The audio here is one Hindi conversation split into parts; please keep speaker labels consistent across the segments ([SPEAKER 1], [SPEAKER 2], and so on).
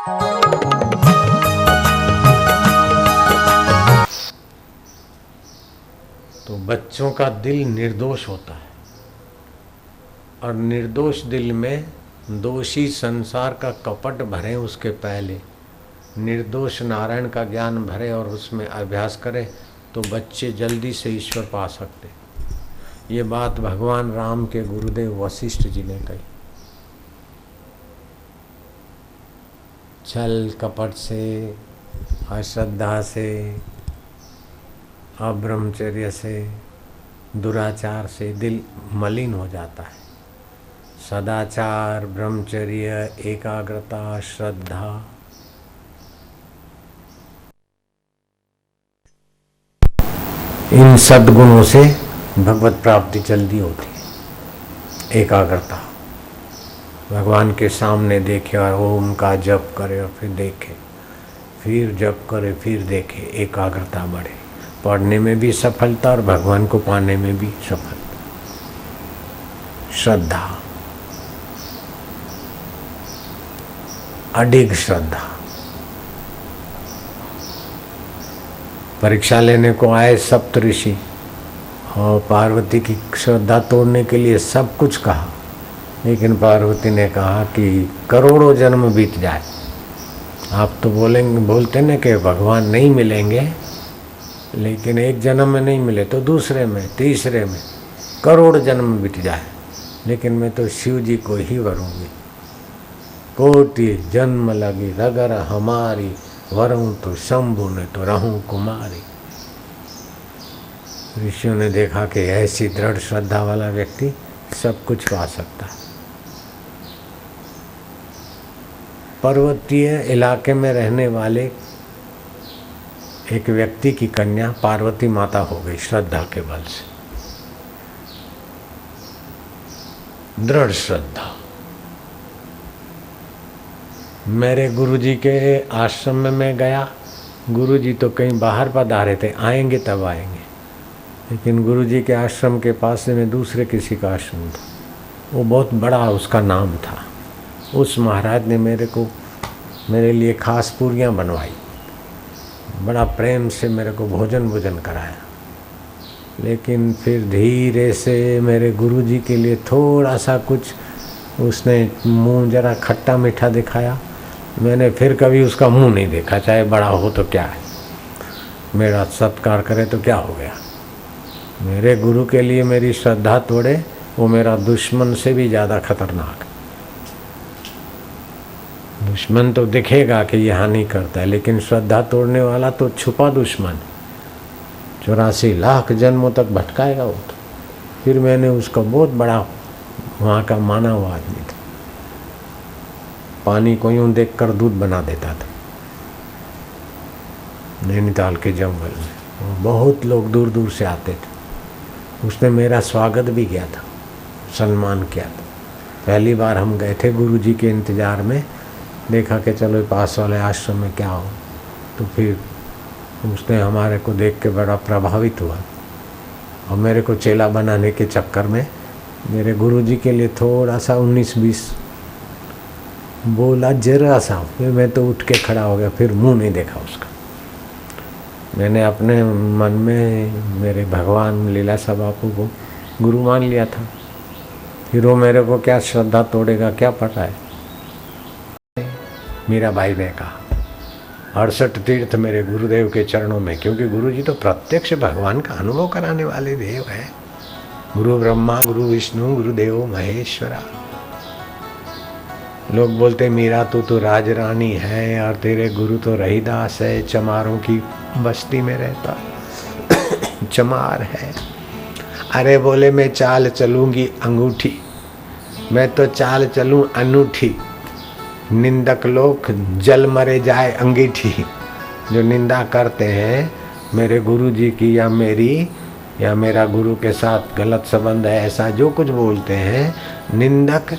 [SPEAKER 1] तो बच्चों का दिल निर्दोष होता है और निर्दोष दिल में दोषी संसार का कपट भरे उसके पहले निर्दोष नारायण का ज्ञान भरे और उसमें अभ्यास करे तो बच्चे जल्दी से ईश्वर पा सकते। ये बात भगवान राम के गुरुदेव वशिष्ठ जी ने कही। छल कपट से, अश्रद्धा से, अब्रह्मचर्य से, दुराचार से दिल मलिन हो जाता है। सदाचार, ब्रह्मचर्य, एकाग्रता, श्रद्धा, इन सद्गुणों से भगवत प्राप्ति जल्दी होती है। एकाग्रता, भगवान के सामने देखे और ओम का जप करे और फिर देखे, फिर जप करे, फिर देखे, एकाग्रता बढ़े। पढ़ने में भी सफलता और भगवान को पाने में भी सफलता। श्रद्धा, अडिग श्रद्धा। परीक्षा लेने को आए सप्तऋषि और पार्वती की श्रद्धा तोड़ने के लिए सब कुछ कहा, लेकिन पार्वती ने कहा कि करोड़ों जन्म बीत जाए, आप तो बोलते न कि भगवान नहीं मिलेंगे, लेकिन एक जन्म में नहीं मिले तो दूसरे में, तीसरे में, करोड़ जन्म बीत जाए, लेकिन मैं तो शिव जी को ही वरूंगी। कोटि जन्म लगी रगर हमारी, वरूं तो शंभु ने तो रहूं कुमारी। ऋषियों ने देखा कि ऐसी दृढ़ श्रद्धा वाला व्यक्ति सब कुछ पा सकता है। पर्वतीय इलाके में रहने वाले एक व्यक्ति की कन्या पार्वती माता हो गई श्रद्धा के बल से। दृढ़ श्रद्धा। मेरे गुरुजी के आश्रम में मैं गया, गुरुजी तो कहीं बाहर पधारे थे, आएंगे तब आएंगे, लेकिन गुरुजी के आश्रम के पास में दूसरे किसी का आश्रम था, वो बहुत बड़ा उसका नाम था। उस महाराज ने मेरे लिए खास पूरियां बनवाई, बड़ा प्रेम से मेरे को भोजन कराया, लेकिन फिर धीरे से मेरे गुरुजी के लिए थोड़ा सा कुछ उसने मुंह जरा खट्टा मीठा दिखाया। मैंने फिर कभी उसका मुंह नहीं देखा, चाहे बड़ा हो तो क्या है, मेरा सत्कार करे तो क्या हो गया। मेरे गुरु के लिए मेरी श्रद्धा तोड़े, वो मेरा दुश्मन से भी ज़्यादा खतरनाक। दुश्मन तो दिखेगा कि ये हानि करता है, लेकिन श्रद्धा तोड़ने वाला तो छुपा दुश्मन, 84 लाख जन्मों तक भटकाएगा वो तो। फिर मैंने उसका बहुत बड़ा वहाँ का माना हुआ आदमी था, पानी को यूँ देख कर दूध बना देता था नैनीताल के जंगल में। बहुत लोग दूर दूर से आते थे, उसने मेरा स्वागत भी किया था, सम्मान किया था। पहली बार हम गए थे गुरुजी के इंतज़ार में, देखा कि चलो पास वाले आश्रम में क्या हो, तो फिर उसने हमारे को देख के बड़ा प्रभावित हुआ और मेरे को चेला बनाने के चक्कर में मेरे गुरुजी के लिए थोड़ा सा 19-20 बोला, जरा सा। फिर मैं तो उठ के खड़ा हो गया, फिर मुंह नहीं देखा उसका। मैंने अपने मन में मेरे भगवान लीलाशाह बापू को गुरु मान लिया था। फिर वो मेरे को क्या श्रद्धा तोड़ेगा, क्या पता है। मीराबाई ने कहा 68 तीर्थ मेरे गुरुदेव के चरणों में, क्योंकि गुरुजी तो प्रत्यक्ष भगवान का अनुभव कराने वाले देव हैं। गुरु ब्रह्मा, गुरु विष्णु, गुरुदेव महेश्वरा। लोग बोलते मीरा तू तो राजरानी है और तेरे गुरु तो रहीदास है, चमारों की बस्ती में रहता चमार है। अरे बोले मैं चाल चलूंगी अंगूठी, मैं तो चाल चलूं अनूठी, निंदक लोग जल मरे जाए अंगीठी। जो निंदा करते हैं मेरे गुरु जी की या मेरी या मेरा गुरु के साथ गलत संबंध है, ऐसा जो कुछ बोलते हैं, निंदक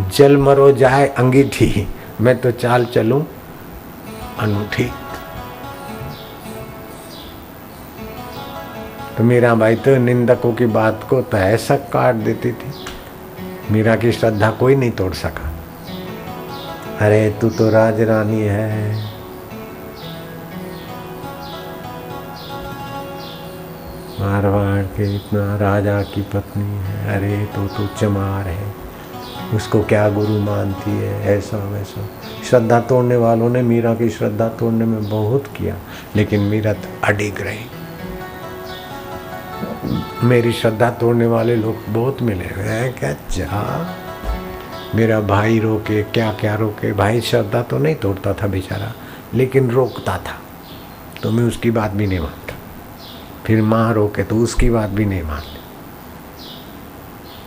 [SPEAKER 1] जल मरो जाए अंगीठी, मैं तो चाल चलूं अनूठी। तो मीराबाई तो निंदकों की बात को तो ऐसा काट देती थी, मीरा की श्रद्धा कोई नहीं तोड़ सका। अरे तू तो राज रानी है, मारवाड़ के इतना राजा की पत्नी है, अरे तो चमार है, उसको क्या गुरु मानती है, ऐसा वैसा। श्रद्धा तोड़ने वालों ने मीरा की श्रद्धा तोड़ने में बहुत किया, लेकिन मीरा अडिग रही। मेरी श्रद्धा तोड़ने वाले लोग बहुत मिले हैं, क्या जा मेरा भाई रोके, क्या क्या रोके। भाई श्रद्धा तो नहीं तोड़ता था बेचारा, लेकिन रोकता था, तो मैं उसकी बात भी नहीं मानता। फिर माँ रोके तो उसकी बात भी नहीं मानते,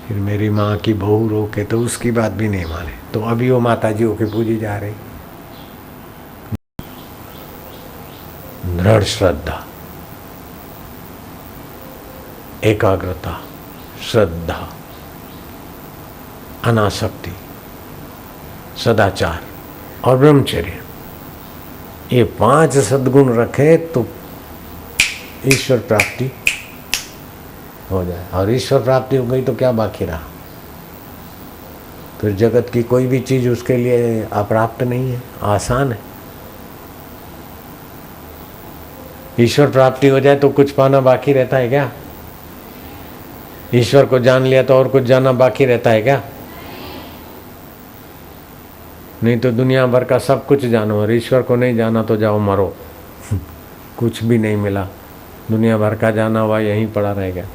[SPEAKER 1] फिर मेरी माँ की बहू रोके तो उसकी बात भी नहीं माने। तो अभी वो माता जी होके पूजी जा रही। दृढ़ श्रद्धा, एकाग्रता, श्रद्धा, अनासक्ति, सदाचार और ब्रह्मचर्य, ये 5 सद्गुण रखे तो ईश्वर प्राप्ति हो जाए। और ईश्वर प्राप्ति हो गई तो क्या बाकी रहा? फिर जगत की कोई भी चीज उसके लिए अप्राप्त नहीं है, आसान है। ईश्वर प्राप्ति हो जाए तो कुछ पाना बाकी रहता है क्या? ईश्वर को जान लिया तो और कुछ जानना बाकी रहता है क्या? नहीं तो दुनिया भर का सब कुछ जानो और ईश्वर को नहीं जाना तो जाओ मरो। कुछ भी नहीं मिला, दुनिया भर का जाना हुआ यहीं पड़ा रह गया।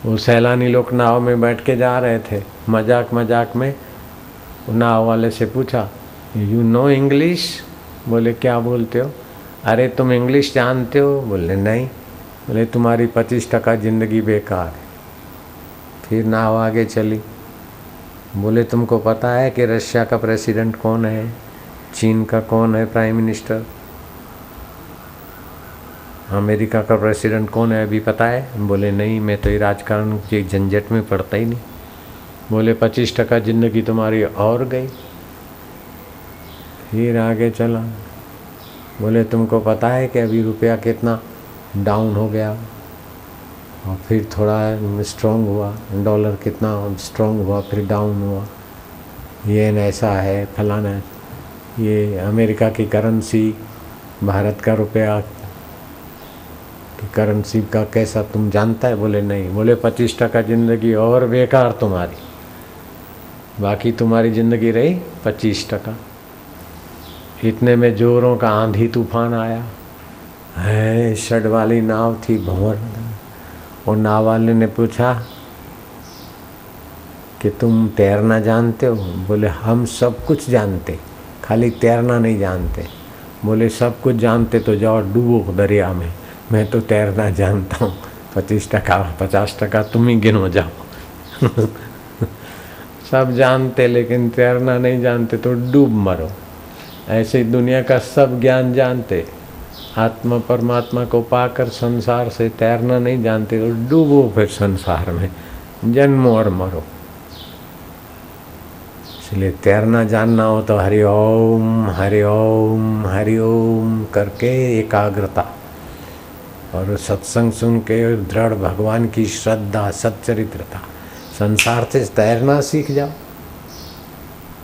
[SPEAKER 1] वो सैलानी लोग नाव में बैठ के जा रहे थे, मजाक मजाक में नाव वाले से पूछा, यू नो इंग्लिश? बोले क्या बोलते हो? अरे तुम इंग्लिश जानते हो? बोले नहीं। बोले तुम्हारी 25% ज़िंदगी बेकार है। फिर नाव आगे चली। बोले तुमको पता है कि रशिया का प्रेसिडेंट कौन है, चीन का कौन है प्राइम मिनिस्टर, अमेरिका का प्रेसिडेंट कौन है, अभी पता है? बोले नहीं, मैं तो ये राजकारण के झंझट में पड़ता ही नहीं। बोले 25% ज़िंदगी तुम्हारी और गई। फिर आगे चला। बोले तुमको पता है कि अभी रुपया कितना डाउन हो गया और फिर थोड़ा स्ट्रॉन्ग हुआ, डॉलर कितना स्ट्रॉन्ग हुआ फिर डाउन हुआ, ये ऐसा है फलाना। ये अमेरिका की करेंसी, भारत का रुपया की करेंसी का कैसा तुम जानता है? बोले नहीं। बोले 25% ज़िंदगी और बेकार तुम्हारी, बाकी तुम्हारी ज़िंदगी रही 25%। इतने में जोरों का आंधी तूफान आया है, षड वाली नाव थी भंवर। और नाव वाले ने पूछा कि तुम तैरना जानते हो? बोले हम सब कुछ जानते, खाली तैरना नहीं जानते। बोले सब कुछ जानते तो जाओ डूबो दरिया में, मैं तो तैरना जानता हूँ। 25% 50% तुम ही गिनो जाओ। सब जानते लेकिन तैरना नहीं जानते तो डूब मरो। ऐसे दुनिया का सब ज्ञान जानते, आत्मा परमात्मा को पाकर संसार से तैरना नहीं जानते तो डूबो फिर संसार में, जन्मो और मरो। इसलिए तैरना जानना हो तो हरि ओम हरि ओम हरि ओम करके एकाग्रता और सत्संग सुन के दृढ़ भगवान की श्रद्धा, सच्चरित्रता, संसार से तैरना सीख जाओ।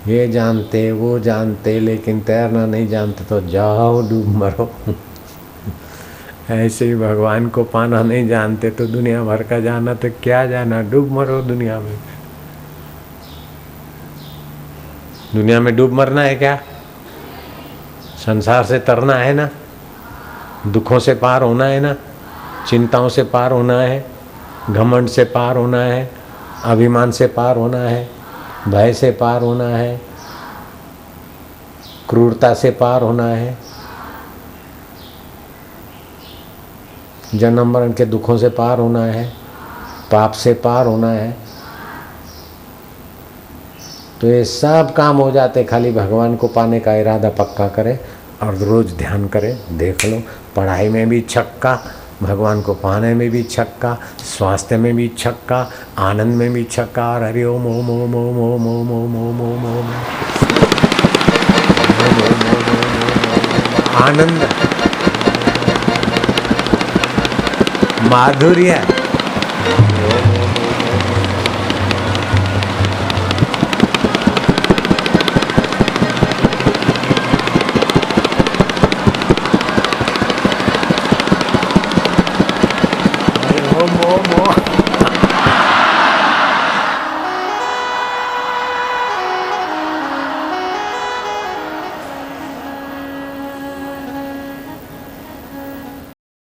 [SPEAKER 1] ये जानते वो जानते लेकिन तैरना नहीं जानते तो जाओ डूब मरो। ऐसे ही भगवान को पाना नहीं जानते तो दुनिया भर का जाना तो क्या जाना, डूब मरो दुनिया में। दुनिया में डूब मरना है क्या? संसार से तरना है ना, दुखों से पार होना है ना, चिंताओं से पार होना है, घमंड से पार होना है, अभिमान से पार होना है, भय से पार होना है, क्रूरता से पार होना है, जन्म मरण के दुखों से पार होना है, पाप से पार होना है। तो ये सब काम हो जाते, खाली भगवान को पाने का इरादा पक्का करे और रोज ध्यान करे। देख लो, पढ़ाई में भी छक्का, भगवान को पाने में भी छक्का, स्वास्थ्य में भी छक्का, आनंद में भी छक्का। और हरि ओम ओम ओम ओम ओम ओम ओम ओम ओम ओम आनंद, माधुर्य,